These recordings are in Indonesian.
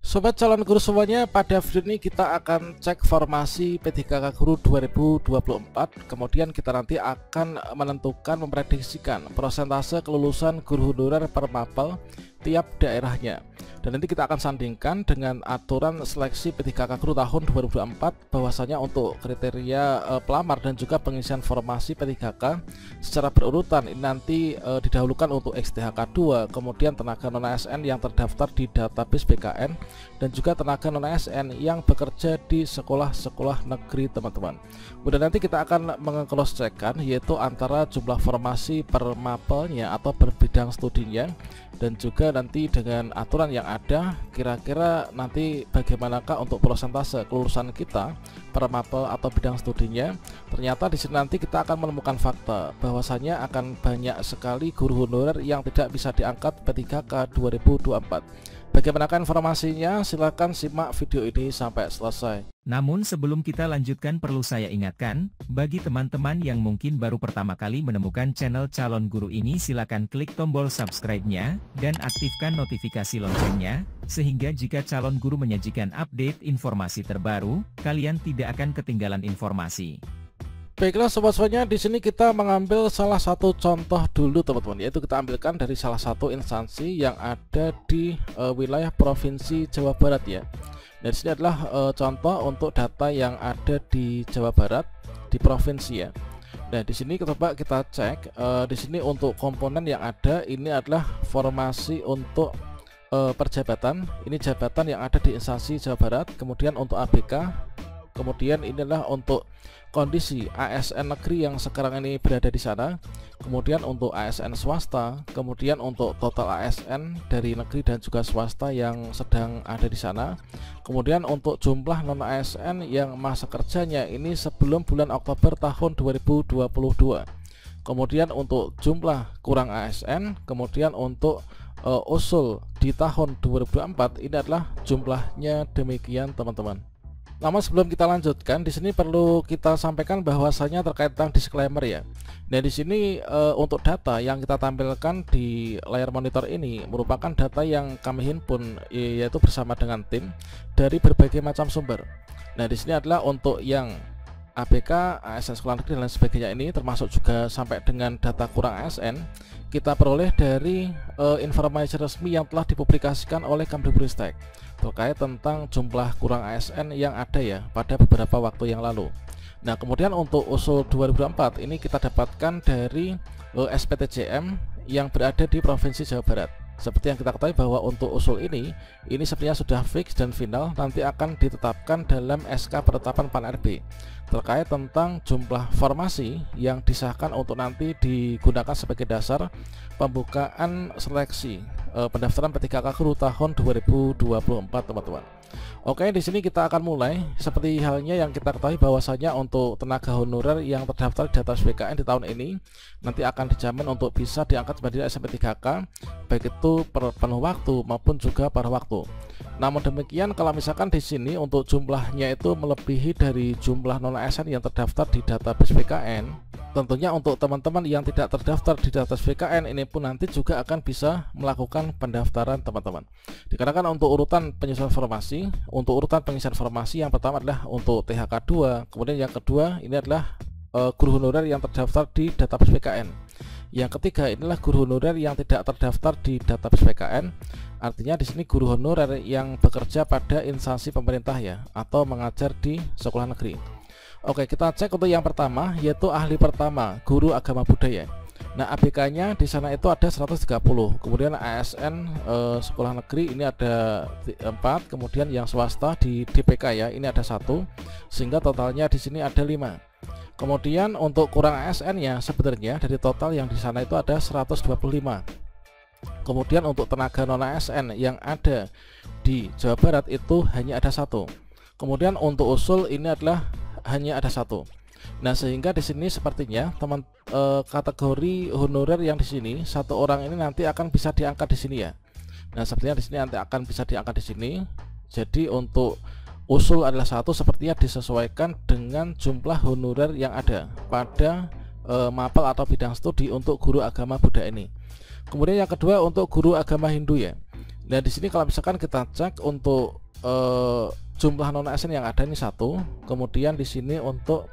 Sobat calon guru semuanya, pada video ini kita akan cek formasi P3K Guru 2024. Kemudian kita nanti akan menentukan, memprediksikan persentase kelulusan guru honorer per mapel tiap daerahnya. Dan nanti kita akan sandingkan dengan aturan seleksi P3K Guru tahun 2024, bahwasanya untuk kriteria pelamar dan juga pengisian formasi P3K secara berurutan ini nanti didahulukan untuk XTHK 2, kemudian tenaga non ASN yang terdaftar di database BKN, dan juga tenaga non ASN yang bekerja di sekolah-sekolah negeri, teman-teman. Kemudian nanti kita akan meng-cross checkkan, yaitu antara jumlah formasi per mapelnya atau per bidang studinya, dan juga nanti dengan aturan yang ada, kira-kira nanti bagaimanakah untuk persentase kelulusan kita per mapel atau bidang studinya. Ternyata di sini nanti kita akan menemukan fakta bahwasanya akan banyak sekali guru honorer yang tidak bisa diangkat P3K 2024. Bagaimanakah informasinya? Silahkan simak video ini sampai selesai. Namun sebelum kita lanjutkan, perlu saya ingatkan, bagi teman-teman yang mungkin baru pertama kali menemukan channel Calon Guru ini, silakan klik tombol subscribe-nya, dan aktifkan notifikasi loncengnya, sehingga jika Calon Guru menyajikan update informasi terbaru, kalian tidak akan ketinggalan informasi. Baiklah sobat-sobatnya, di sini kita mengambil salah satu contoh dulu teman-teman, yaitu kita ambilkan dari salah satu instansi yang ada di wilayah Provinsi Jawa Barat ya. Dan di sini adalah contoh untuk data yang ada di Jawa Barat di provinsi ya. Nah di sini coba kita cek, di sini untuk komponen yang ada ini adalah formasi untuk perjabatan. Ini jabatan yang ada di instansi Jawa Barat. Kemudian untuk ABK, kemudian ini adalah untuk kondisi ASN negeri yang sekarang ini berada di sana, kemudian untuk ASN swasta, kemudian untuk total ASN dari negeri dan juga swasta yang sedang ada di sana, kemudian untuk jumlah non ASN yang masa kerjanya ini sebelum bulan Oktober tahun 2022, kemudian untuk jumlah kurang ASN, kemudian untuk usul di tahun 2024 ini adalah jumlahnya demikian teman-teman. Namun sebelum kita lanjutkan, di sini perlu kita sampaikan bahwasanya terkait tentang disclaimer ya. Nah di sini untuk data yang kita tampilkan di layar monitor ini merupakan data yang kami himpun, yaitu bersama dengan tim dari berbagai macam sumber. Nah di sini adalah untuk yang ABK, ASN sekolah negeri dan lain sebagainya, ini termasuk juga sampai dengan data kurang ASN kita peroleh dari informasi resmi yang telah dipublikasikan oleh Kemdikbudristek terkait tentang jumlah kurang ASN yang ada ya pada beberapa waktu yang lalu. Nah kemudian untuk usul 2024 ini kita dapatkan dari SPTJM yang berada di Provinsi Jawa Barat. Seperti yang kita ketahui bahwa untuk usul ini sebenarnya sudah fix dan final, nanti akan ditetapkan dalam SK penetapan PAN-RB terkait tentang jumlah formasi yang disahkan untuk nanti digunakan sebagai dasar pembukaan seleksi pendaftaran P3K Guru tahun 2024 teman-teman. Oke, di sini kita akan mulai. Seperti halnya yang kita ketahui bahwasanya untuk tenaga honorer yang terdaftar di database BKN di tahun ini nanti akan dijamin untuk bisa diangkat sebagai ASN P3K baik itu per penuh waktu maupun juga paruh waktu. Namun demikian, kalau misalkan di sini untuk jumlahnya itu melebihi dari jumlah non ASN yang terdaftar di database BKN, tentunya untuk teman-teman yang tidak terdaftar di database BKN ini pun nanti juga akan bisa melakukan pendaftaran teman-teman. Dikarenakan untuk urutan penyusunan formasi, untuk urutan pengisian formasi yang pertama adalah untuk THK 2, kemudian yang kedua ini adalah guru honorer yang terdaftar di database BKN. Yang ketiga inilah guru honorer yang tidak terdaftar di database BKN. Artinya di sini guru honorer yang bekerja pada instansi pemerintah ya, atau mengajar di sekolah negeri. Oke, kita cek untuk yang pertama, yaitu ahli pertama, guru agama budaya. Nah, ABK-nya di sana itu ada 130. Kemudian ASN sekolah negeri ini ada 4, kemudian yang swasta di DPK ya, ini ada 1, sehingga totalnya di sini ada 5. Kemudian untuk kurang ASN-nya sebenarnya dari total yang di sana itu ada 125. Kemudian untuk tenaga non ASN yang ada di Jawa Barat itu hanya ada 1. Kemudian untuk usul ini adalah hanya ada 1. Nah sehingga di sini sepertinya teman kategori honorer yang di sini satu orang ini nanti akan bisa diangkat di sini ya. Nah sepertinya di sini nanti akan bisa diangkat di sini. Jadi untuk usul adalah 1, sepertinya disesuaikan dengan jumlah honorer yang ada pada mapel atau bidang studi untuk guru agama budaya ini. Kemudian yang kedua untuk guru agama Hindu ya. Nah, di sini kalau misalkan kita cek untuk jumlah non ASN yang ada ini 1, kemudian di sini untuk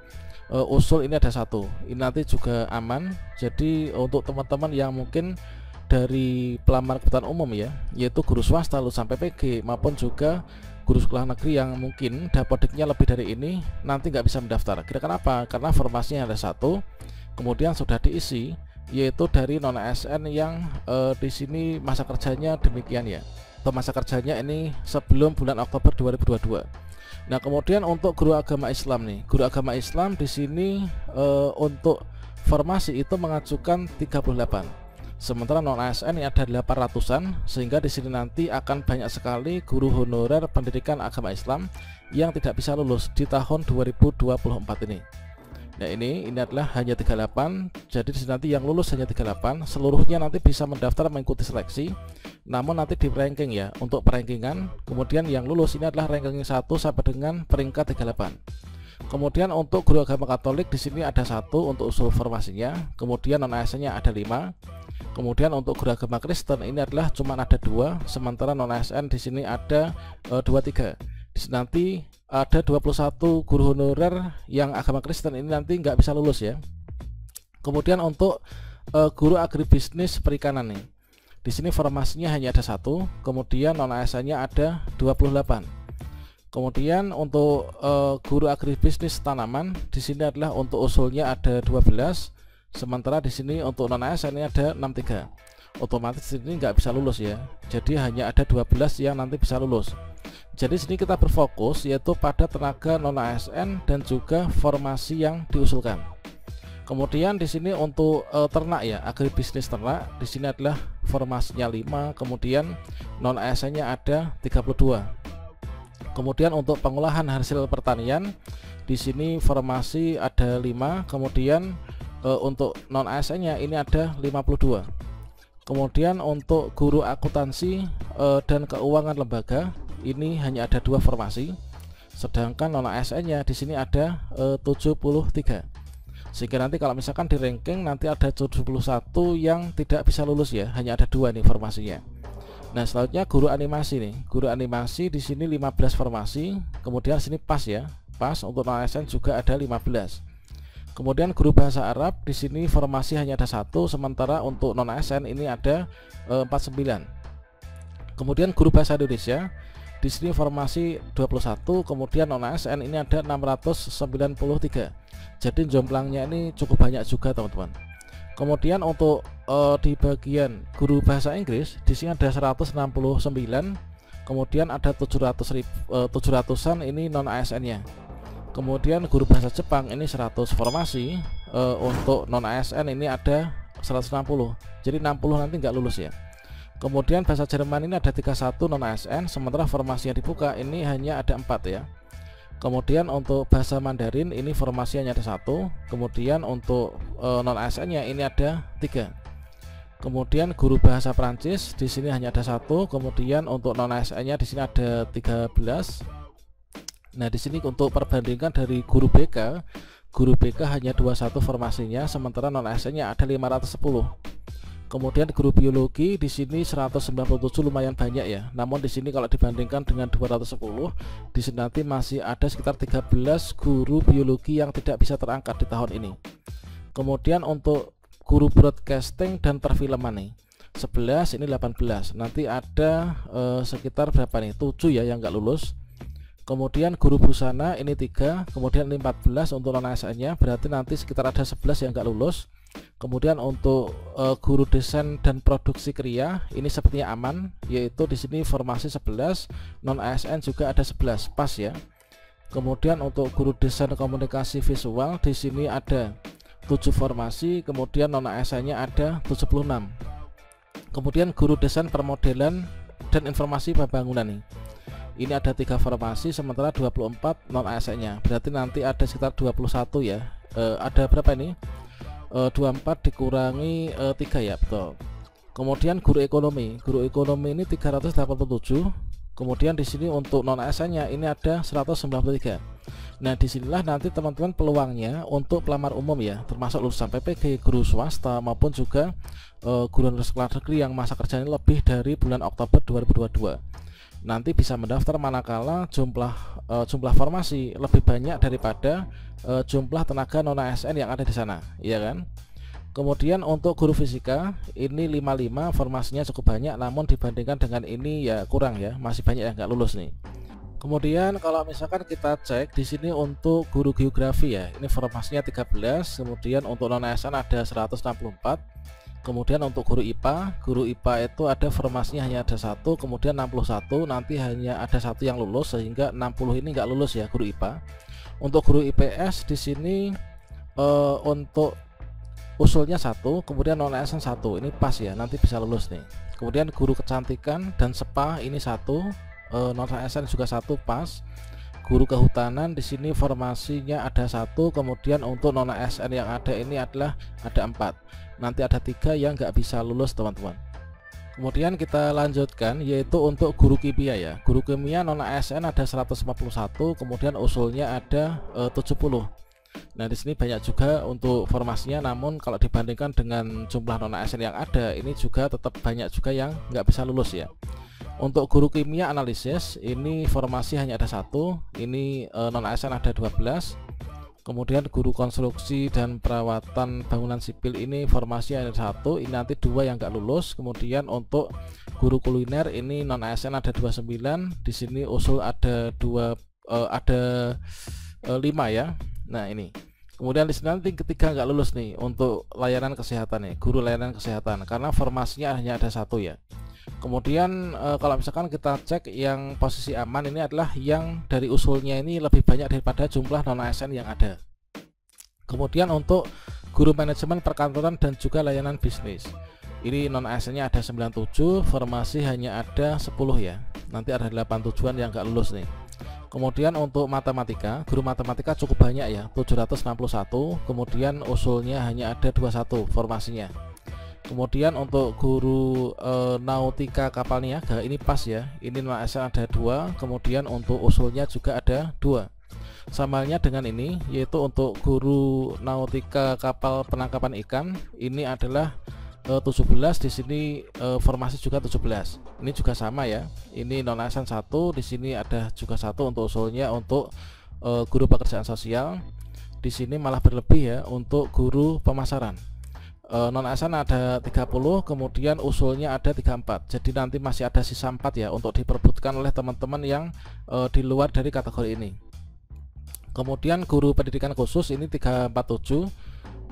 usul ini ada 1. Ini nanti juga aman. Jadi untuk teman-teman yang mungkin dari pelamar kebutuhan umum ya, yaitu guru swasta lulusan PPG maupun juga guru sekolah negeri yang mungkin dapodiknya lebih dari ini, nanti nggak bisa mendaftar. Kira-kira apa? Karena formasinya ada 1, kemudian sudah diisi, yaitu dari non ASN yang di sini masa kerjanya demikian ya, atau masa kerjanya ini sebelum bulan Oktober 2022. Nah, kemudian untuk guru agama Islam nih, guru agama Islam di sini untuk formasi itu mengajukan 38. Sementara non ASN ini ada 800-an, sehingga di sini nanti akan banyak sekali guru honorer pendidikan agama Islam yang tidak bisa lulus di tahun 2024 ini. Nah, ini adalah hanya 38. Jadi di sini nanti yang lulus hanya 38, seluruhnya nanti bisa mendaftar mengikuti seleksi. Namun nanti di ranking ya, untuk perankingan, kemudian yang lulus ini adalah ranking 1 sampai dengan peringkat 38. Kemudian untuk guru agama Katolik di sini ada 1 untuk usul formasinya, kemudian non ASN-nya ada 5. Kemudian untuk guru agama Kristen ini adalah cuma ada 2, sementara non ASN di sini ada 23. Di sini nanti ada 21 guru honorer yang agama Kristen ini nanti nggak bisa lulus ya. Kemudian untuk guru agribisnis perikanan nih, di sini formasinya hanya ada 1, kemudian non ASN-nya ada 28. Kemudian untuk guru agribisnis tanaman di sini adalah untuk usulnya ada 12. Sementara di sini untuk non ASN ini ada 63. Otomatis ini nggak bisa lulus ya. Jadi hanya ada 12 yang nanti bisa lulus. Jadi sini kita berfokus yaitu pada tenaga non ASN dan juga formasi yang diusulkan. Kemudian di sini untuk ternak ya, agribisnis ternak di sini adalah formasinya 5, kemudian non ASN-nya ada 32. Kemudian untuk pengolahan hasil pertanian di sini formasi ada 5, kemudian untuk non ASN-nya ini ada 52. Kemudian untuk guru akuntansi dan keuangan lembaga ini hanya ada 2 formasi, sedangkan non ASN-nya di sini ada 73. Sehingga nanti kalau misalkan di ranking nanti ada 71 yang tidak bisa lulus ya, hanya ada 2 nih formasinya. Nah, selanjutnya guru animasi nih. Guru animasi di sini 15 formasi, kemudian sini pas ya. Pas untuk non ASN juga ada 15. Kemudian guru bahasa Arab di sini formasi hanya ada 1, sementara untuk non ASN ini ada 49. Kemudian guru bahasa Indonesia di sini formasi 21, kemudian non ASN ini ada 693. Jadi jomblangnya ini cukup banyak juga teman-teman. Kemudian untuk di bagian guru bahasa Inggris di sini ada 169, kemudian ada 700-an ini non ASN-nya. Kemudian guru bahasa Jepang ini 100 formasi, untuk non ASN ini ada 160. Jadi 60 nanti nggak lulus ya. Kemudian bahasa Jerman ini ada 31 non ASN, sementara formasi yang dibuka ini hanya ada 4 ya. Kemudian untuk bahasa Mandarin ini formasinya ada 1, kemudian untuk non ASN-nya ini ada 3. Kemudian guru bahasa Prancis di sini hanya ada 1, kemudian untuk non ASN-nya di sini ada 13. Nah, di sini untuk perbandingan dari guru BK hanya 21 formasinya, sementara non ASN-nya ada 510. Kemudian guru biologi di sini 197, lumayan banyak ya. Namun di sini kalau dibandingkan dengan 210, di sini nanti masih ada sekitar 13 guru biologi yang tidak bisa terangkat di tahun ini. Kemudian untuk guru broadcasting dan perfilman nih 11, ini 18. Nanti ada sekitar berapa nih? 7 ya yang nggak lulus. Kemudian guru busana ini 3, kemudian ini 14 untuk non ASN-nya, berarti nanti sekitar ada 11 yang nggak lulus. Kemudian untuk guru desain dan produksi kriya ini sepertinya aman, yaitu di sini formasi 11, non ASN juga ada 11, pas ya. Kemudian untuk guru desain komunikasi visual di sini ada 7 formasi, kemudian non ASN-nya ada 76. Kemudian guru desain permodelan dan informasi pembangunan nih. Ini ada 3 formasi, sementara 24 non ASN-nya. Berarti nanti ada sekitar 21 ya. Ada berapa ini? 24 dikurangi 3 ya, betul. Kemudian guru ekonomi ini 387. Kemudian di sini untuk non ASN-nya ini ada 193. Nah, disinilah nanti teman-teman peluangnya untuk pelamar umum ya, termasuk lulusan PPG, guru swasta maupun juga guru sekolah negeri yang masa kerjanya lebih dari bulan Oktober 2022. Nanti bisa mendaftar manakala jumlah formasi lebih banyak daripada jumlah tenaga non ASN yang ada di sana, ya kan? Kemudian untuk guru fisika ini 55 formasinya cukup banyak, namun dibandingkan dengan ini ya kurang ya, masih banyak yang nggak lulus nih. Kemudian kalau misalkan kita cek di sini untuk guru geografi ya, ini formasinya 13, kemudian untuk non ASN ada 164. Kemudian untuk guru IPA itu ada formasinya hanya ada 1, kemudian 61, nanti hanya ada 1 yang lulus sehingga 60 ini nggak lulus ya guru IPA. Untuk guru IPS di sini untuk usulnya 1, kemudian non ASN 1, ini pas ya, nanti bisa lulus nih. Kemudian guru kecantikan dan spa ini 1, non ASN juga 1, pas. Guru kehutanan di sini formasinya ada 1, kemudian untuk non ASN yang ada ini adalah ada 4, nanti ada 3 yang nggak bisa lulus teman-teman. Kemudian kita lanjutkan yaitu untuk guru kimia ya. Guru kimia non ASN ada 151, kemudian usulnya ada 70. Nah, di sini banyak juga untuk formasinya, namun kalau dibandingkan dengan jumlah non ASN yang ada, ini juga tetap banyak juga yang nggak bisa lulus ya. Untuk guru kimia analisis ini formasi hanya ada 1, ini non ASN ada 12. Kemudian guru konstruksi dan perawatan bangunan sipil ini formasi ada 1, ini nanti 2 yang nggak lulus. Kemudian untuk guru kuliner ini non ASN ada 29, di sini usul ada 5 ya. Nah, ini. Kemudian di sini nanti ketiga nggak lulus nih untuk layanan kesehatan nih, guru layanan kesehatan, karena formasinya hanya ada 1 ya. Kemudian kalau misalkan kita cek yang posisi aman ini adalah yang dari usulnya ini lebih banyak daripada jumlah non ASN yang ada. Kemudian untuk guru manajemen perkantoran dan juga layanan bisnis, ini non ASN nya ada 97, formasi hanya ada 10 ya, nanti ada 8 tujuan yang nggak lulus nih. Kemudian untuk matematika, guru matematika cukup banyak ya, 761, kemudian usulnya hanya ada 21 formasinya. Kemudian untuk guru nautika kapal niaga ini pas ya, ini non ASN ada 2, kemudian untuk usulnya juga ada 2. Sama halnya dengan ini, yaitu untuk guru nautika kapal penangkapan ikan ini adalah 17, di sini formasi juga 17. Ini juga sama ya, ini non ASN 1, di sini ada juga 1 untuk usulnya. Untuk guru pekerjaan sosial di sini malah berlebih ya, untuk guru pemasaran non ASN ada 30, kemudian usulnya ada 34. Jadi nanti masih ada sisa 4 ya untuk diperebutkan oleh teman-teman yang di luar dari kategori ini. Kemudian guru pendidikan khusus ini 347,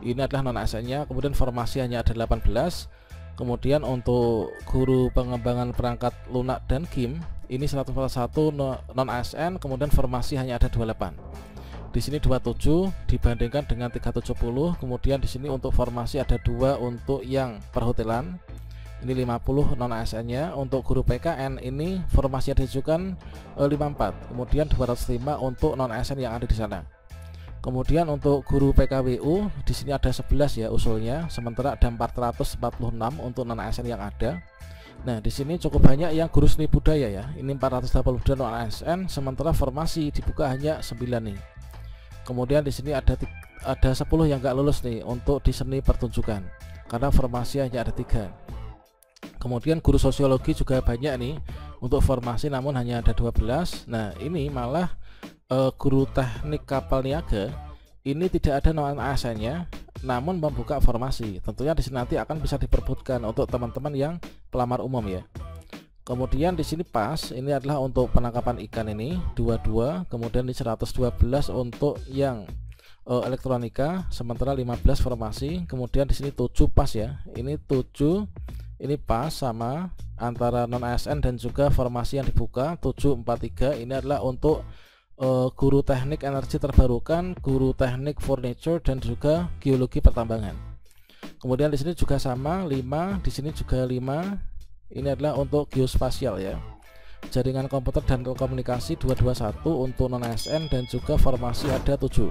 ini adalah non ASN nya, kemudian formasi hanya ada 18. Kemudian untuk guru pengembangan perangkat lunak dan GIM ini 141 non ASN, kemudian formasi hanya ada 28. Di sini 27 dibandingkan dengan 370. Kemudian di sini untuk formasi ada 2 untuk yang perhotelan, ini 50 non ASN nya. Untuk guru PKN ini formasi yang diajukan 54, kemudian 205 untuk non ASN yang ada di sana. Kemudian untuk guru PKWU di sini ada 11 ya usulnya, sementara ada 446 untuk non ASN yang ada. Nah, di sini cukup banyak yang guru seni budaya ya, ini 482 non ASN, sementara formasi dibuka hanya 9 nih. Kemudian di sini ada 10 yang nggak lulus nih untuk di seni pertunjukan, karena formasi hanya ada 3. Kemudian guru sosiologi juga banyak nih untuk formasi, namun hanya ada 12. Nah, ini malah guru teknik kapal niaga ini tidak ada non ASN nya, namun membuka formasi. Tentunya di sini nanti akan bisa diperebutkan untuk teman-teman yang pelamar umum ya. Kemudian di sini pas, ini adalah untuk penangkapan ikan ini 22, kemudian di 112 untuk yang elektronika, sementara 15 formasi. Kemudian di sini 7 pas ya, ini 7, ini pas sama antara non ASN dan juga formasi yang dibuka 743. Ini adalah untuk guru teknik energi terbarukan, guru teknik furniture dan juga geologi pertambangan. Kemudian di sini juga sama 5, di sini juga 5. Ini adalah untuk geospasial ya, jaringan komputer dan telekomunikasi 221 untuk non ASN dan juga formasi ada 7.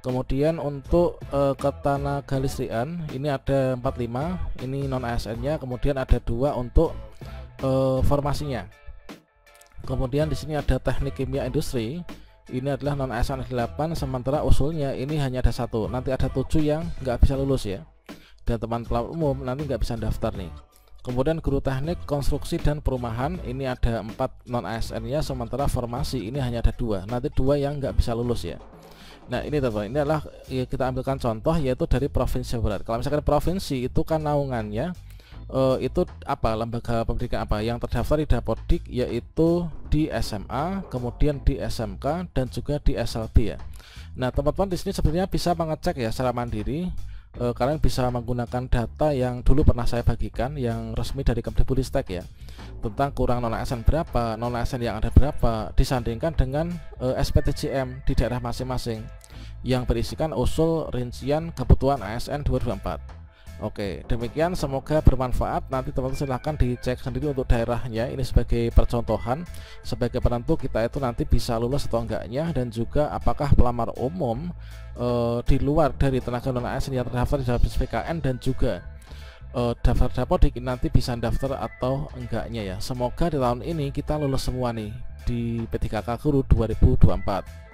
Kemudian untuk ketenaga listrikan ini ada 45, ini non ASN nya, kemudian ada 2 untuk formasinya. Kemudian di sini ada teknik kimia industri, ini adalah non ASN 8, sementara usulnya ini hanya ada 1. Nanti ada 7 yang nggak bisa lulus ya, dan teman pelaut umum nanti nggak bisa daftar nih. Kemudian guru teknik konstruksi dan perumahan ini ada 4 non ASN nya, sementara formasi ini hanya ada 2, nanti 2 yang nggak bisa lulus ya. Nah ini teman, ini adalah ya, kita ambilkan contoh yaitu dari Provinsi Jawa Barat. Kalau misalkan provinsi itu kan naungannya itu apa, lembaga pendidikan apa yang terdaftar di Dapodik, yaitu di SMA, kemudian di SMK, dan juga di SLB ya. Nah teman-teman di sini sebenarnya bisa mengecek ya secara mandiri. Kalian bisa menggunakan data yang dulu pernah saya bagikan yang resmi dari Kemdikbudristek ya, tentang kurang non ASN berapa, non ASN yang ada berapa, disandingkan dengan SPTJM di daerah masing-masing yang berisikan usul rincian kebutuhan ASN 2024. Oke, demikian, semoga bermanfaat. Nanti teman-teman silahkan dicek sendiri untuk daerahnya. Ini sebagai percontohan, sebagai penentu kita itu nanti bisa lulus atau enggaknya, dan juga apakah pelamar umum di luar dari tenaga non ASN yang terdaftar di dalam PKN dan juga daftar Dapodik nanti bisa daftar atau enggaknya ya. Semoga di tahun ini kita lulus semua nih di P3K Guru 2024.